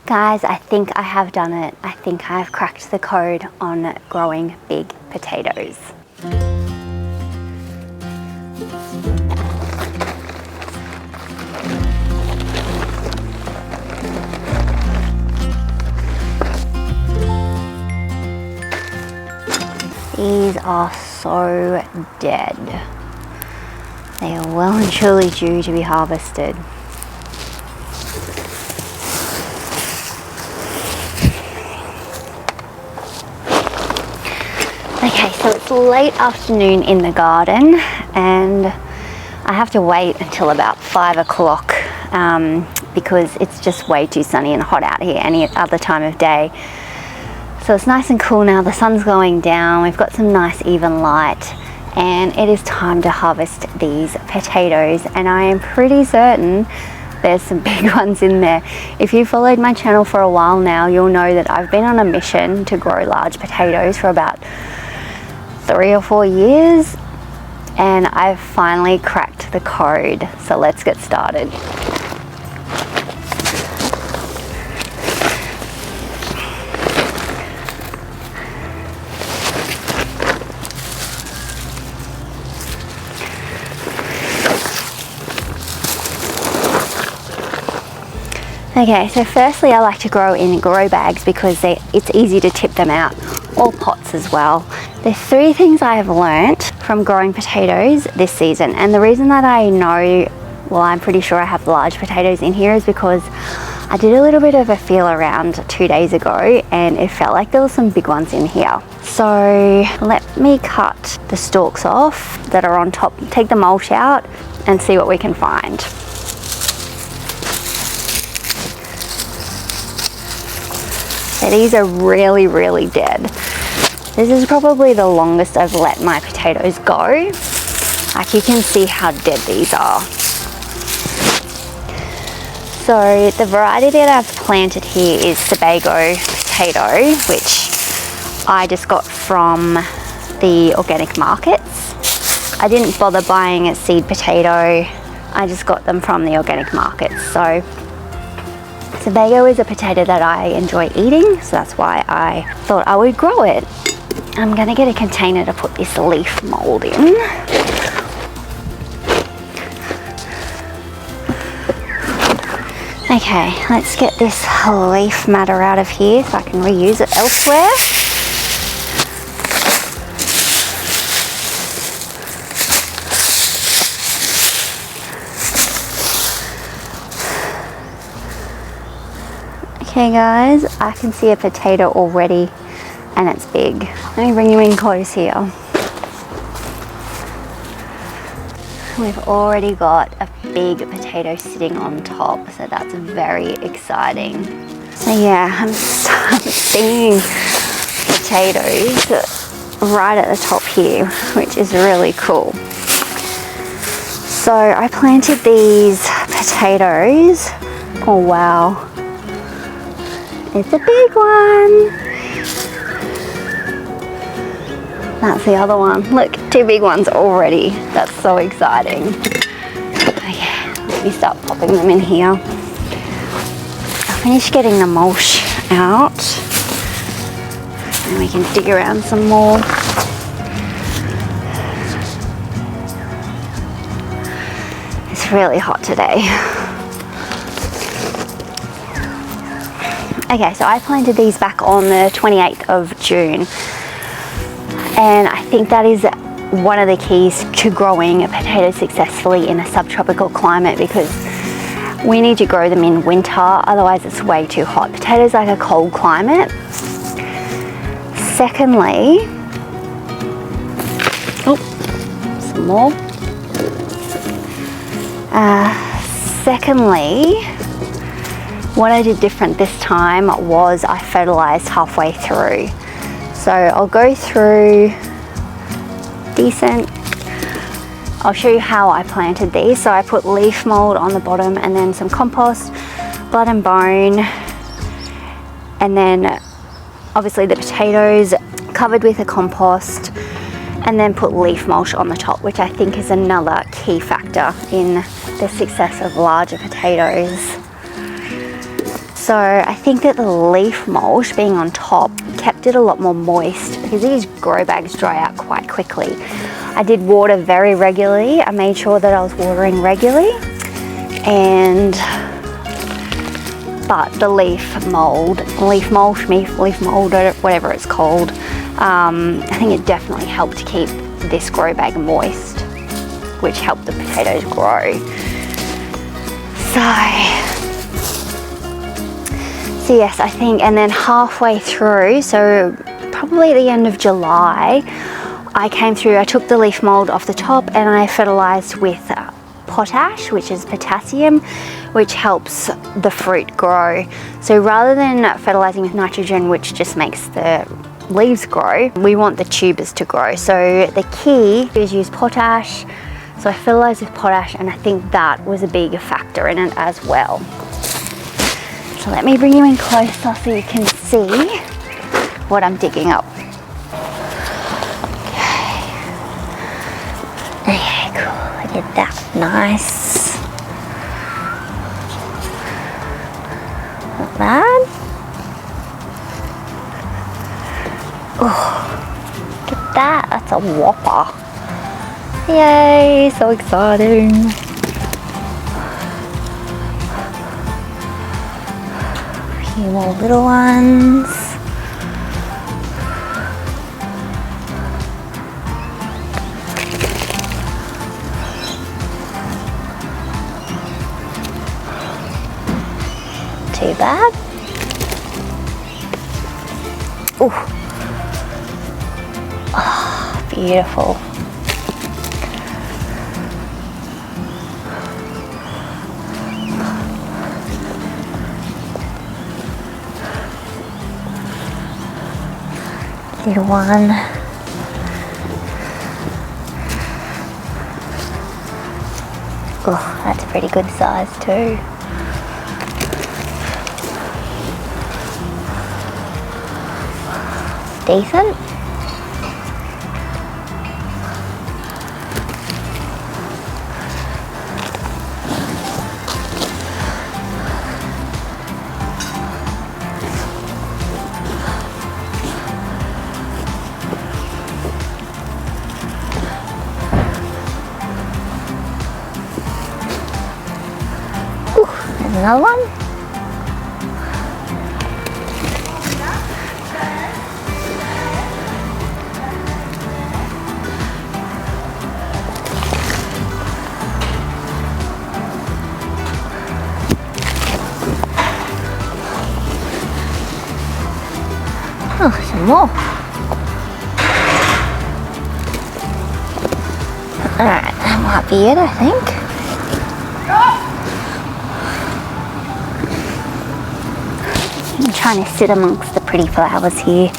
Guys, I think I have done it. I think I have cracked the code on growing big potatoes. These are so dead. They are well and truly due to be harvested. Okay, so it's late afternoon in the garden and I have to wait until about 5 o'clock because it's just way too sunny and hot out here any other time of day. So it's nice and cool now, the sun's going down, we've got some nice even light, and it is time to harvest these potatoes, and I am pretty certain there's some big ones in there. If you followed my channel for a while now, you'll know that I've been on a mission to grow large potatoes for about 3 or 4 years, and I've finally cracked the code. So let's get started. Okay, so firstly I like to grow in grow bags because it's easy to tip them out, or pots as well. There's 3 things I have learnt from growing potatoes this season, and the reason that I know, well, I'm pretty sure I have large potatoes in here is because I did a little bit of a feel around 2 days ago and it felt like there were some big ones in here. So let me cut the stalks off that are on top, take the mulch out and see what we can find. So these are really, really dead. This is probably the longest I've let my potatoes go. Like, you can see how dead these are. So the variety that I've planted here is Sebago potato, which I just got from the organic markets. I didn't bother buying a seed potato. I just got them from the organic markets. So Sebago is a potato that I enjoy eating, so that's why I thought I would grow it. I'm gonna get a container to put this leaf mold in. Okay, let's get this leaf matter out of here so I can reuse it elsewhere. Okay guys, I can see a potato already and it's big. Let me bring you in close here. We've already got a big potato sitting on top, so that's very exciting. So yeah, I'm seeing potatoes right at the top here, which is really cool. So I planted these potatoes. Oh wow. It's a big one. That's the other one. Look, 2 big ones already. That's so exciting. Okay, let me start popping them in here. I'll finish getting the mulch out and we can dig around some more. It's really hot today. Okay, so I planted these back on the 28th of June. And I think that is one of the keys to growing a potato successfully in a subtropical climate, because we need to grow them in winter, otherwise it's way too hot. Potatoes like a cold climate. Secondly, some more. Secondly, what I did different this time was I fertilized halfway through. So I'll go through decent. I'll show you how I planted these. So I put leaf mold on the bottom and then some compost, blood and bone, and then obviously the potatoes covered with a compost, and then put leaf mulch on the top, which I think is another key factor in the success of larger potatoes. So I think that the leaf mulch being on top kept it a lot more moist, because these grow bags dry out quite quickly. I did water very regularly. I made sure that I was watering regularly, but the leaf mulch, whatever it's called, I think it definitely helped to keep this grow bag moist, which helped the potatoes grow. So yes, I think, and then halfway through, so probably at the end of July, I came through, I took the leaf mold off the top and I fertilized with potash, which is potassium, which helps the fruit grow. So rather than fertilizing with nitrogen, which just makes the leaves grow, we want the tubers to grow. So the key is use potash. So I fertilized with potash, and I think that was a big factor in it as well. So let me bring you in closer so you can see what I'm digging up. Okay, cool, look at that, nice. Not bad. Oh, look at that, that's a whopper. Yay, so exciting. A few more little ones. Too bad. Ooh. Oh, beautiful. Little one. Oh, that's a pretty good size too. Decent. There's another one. Oh, some more. Alright, that might be it, I think. I'm trying to sit amongst the pretty flowers here.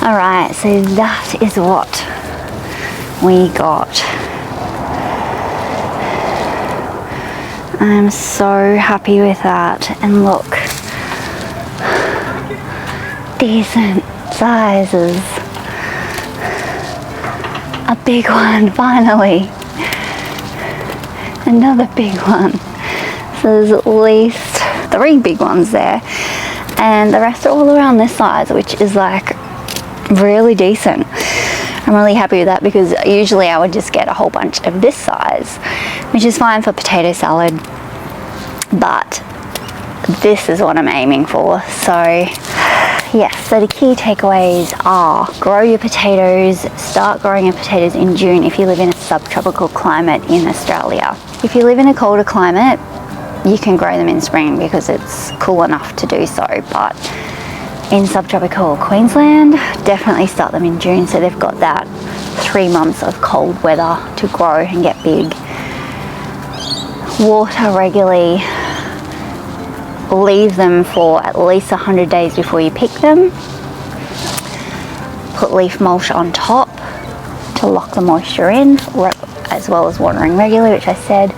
Alright, so that is what we got. I'm so happy with that. And look, decent sizes. A big one, finally. Another big one. So there's at least 3 big ones there. And the rest are all around this size, which is like really decent. I'm really happy with that, because usually I would just get a whole bunch of this size, which is fine for potato salad, but this is what I'm aiming for. So yes, so the key takeaways are: grow your potatoes, start growing your potatoes in June if you live in a subtropical climate in Australia. If you live in a colder climate, you can grow them in spring because it's cool enough to do so, but in subtropical Queensland, definitely start them in June, so they've got that 3 months of cold weather to grow and get big. Water regularly. Leave them for at least 100 days before you pick them. Put leaf mulch on top to lock the moisture in, as well as watering regularly, which I said,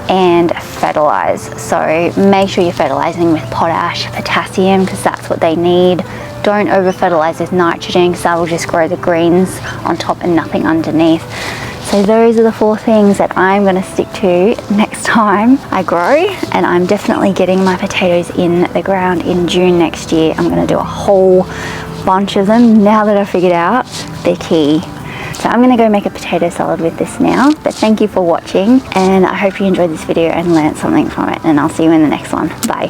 and fertilize. So make sure you're fertilizing with potash, potassium, because that's what they need. Don't over fertilize with nitrogen, because that will just grow the greens on top and nothing underneath. So those are the 4 things that I'm going to stick to next time I grow, and I'm definitely getting my potatoes in the ground in June next year. I'm going to do a whole bunch of them now that I've figured out the key. So I'm going to go make a potato salad with this now. But thank you for watching, and I hope you enjoyed this video and learned something from it, and I'll see you in the next one. Bye.